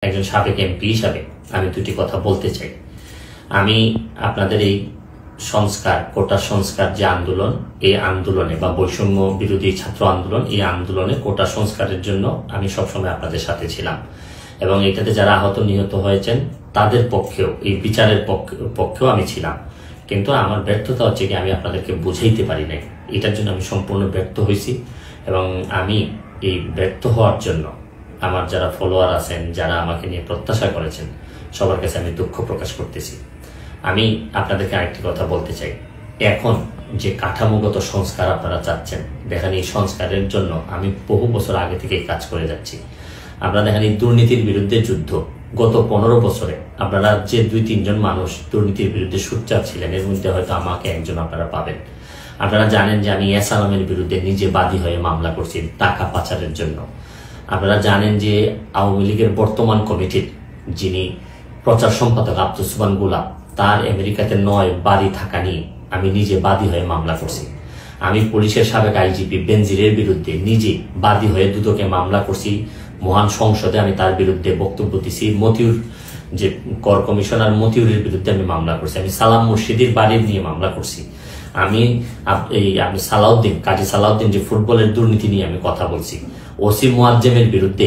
একজন সাবেক এমপি হিসাবে আমি দুটি কথা বলতে চাই। আমি আপনাদের এই সংস্কার, কোটা সংস্কার যে আন্দোলন, এই আন্দোলনে বা বৈষম্য বিরোধী ছাত্র আন্দোলন, এই আন্দোলনে কোটা সংস্কারের জন্য আমি সবসময় আপনাদের সাথে ছিলাম এবং এটাতে যারা আহত নিহত হয়েছেন তাদের পক্ষেও, এই বিচারের পক্ষেও আমি ছিলাম। কিন্তু আমার ব্যর্থতা হচ্ছে কি আমি আপনাদেরকে বুঝাইতে পারি নাই, এটার জন্য আমি সম্পূর্ণ ব্যর্থ হয়েছি এবং আমি এই ব্যর্থ হওয়ার জন্য আমার যারা ফলোয়ার আছেন, যারা আমাকে নিয়ে প্রত্যাশা করেছেন, সবার কাছে আমি দুঃখ প্রকাশ করতেছি। আমি আপনাদেরকে আরেকটি কথা বলতে চাই, এখন যে কাঠামোগত সংস্কার আপনারা চাচ্ছেন, দেখেন এই সংস্কারের জন্য আমি বহু বছর আগে থেকে কাজ করে যাচ্ছি। আপনারা দেখেন এই দুর্নীতির বিরুদ্ধে যুদ্ধ গত 15 বছরে আপনারা যে 2-3 জন মানুষ দুর্নীতির বিরুদ্ধে সোচ্চার ছিলেন, এর মধ্যে হয়তো আমাকে একজন আপনারা পাবেন। আপনারা জানেন যে আমি এস আলমের বিরুদ্ধে নিজে বাদী হয়ে মামলা করছি টাকা পাচারের জন্য। আপনারা জানেন যে আওয়ামী লীগের বর্তমান কমিটির যিনি প্রচার সম্পাদক আব্দুল সুবহান গোলাপ, তার আমেরিকাতে 9 বাড়ি থাকা নিয়ে আমি নিজে বাদী হয়ে মামলা করছি। আমি পুলিশের সাবেক আইজিপি বেনজিরের বিরুদ্ধে নিজে বাদী হয়ে দুদকে মামলা করছি। মহান সংসদে আমি তার বিরুদ্ধে বক্তব্য দিছি। মতিউর যে কর কমিশনার মতিউরের বিরুদ্ধে আমি মামলা করছি। আমি সালাম মুর্শিদির বাড়ির নিয়ে মামলা করছি। আমি সালাউদ্দিন, কাজী সালাউদ্দিন যে ফুটবলের দুর্নীতি নিয়ে আমি কথা বলছি। ওসি মুয়াজ্জেমের বিরুদ্ধে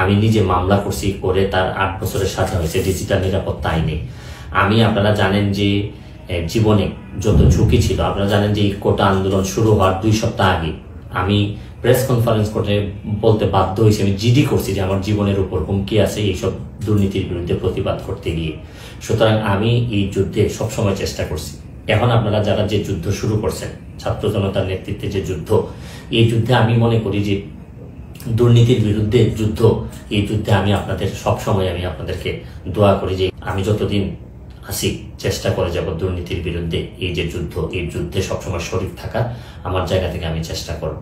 আমি নিজে মামলা করছি, করে তার 8 বছরের সাজা হয়েছে ডিজিটাল নিরাপত্তা আইনে। আমি, আপনারা জানেন যে জীবনে যত ঝুঁকি ছিল, আপনারা জানেন যে এই কোটা আন্দোলন শুরু হওয়ার 2 সপ্তাহ আগে আমি প্রেস কনফারেন্স করে বলতে বাধ্য হয়েছি, আমি জিডি করছি যে আমার জীবনের উপর হুমকি আছে এইসব দুর্নীতির বিরুদ্ধে প্রতিবাদ করতে গিয়ে। সুতরাং আমি এই যুদ্ধে সবসময় চেষ্টা করছি। এখন আপনারা যারা যে যুদ্ধ শুরু করছেন, ছাত্র জনতার নেতৃত্বে যে যুদ্ধ, এই যুদ্ধে আমি মনে করি যে দুর্নীতির বিরুদ্ধে যুদ্ধ, এই যুদ্ধে আমি আপনাদের সবসময় আমি আপনাদেরকে দোয়া করি যে আমি যতদিন আসি চেষ্টা করে যাব দুর্নীতির বিরুদ্ধে এই যে যুদ্ধ, এই যুদ্ধে সবসময় শরীক থাকা, আমার জায়গা থেকে আমি চেষ্টা করব।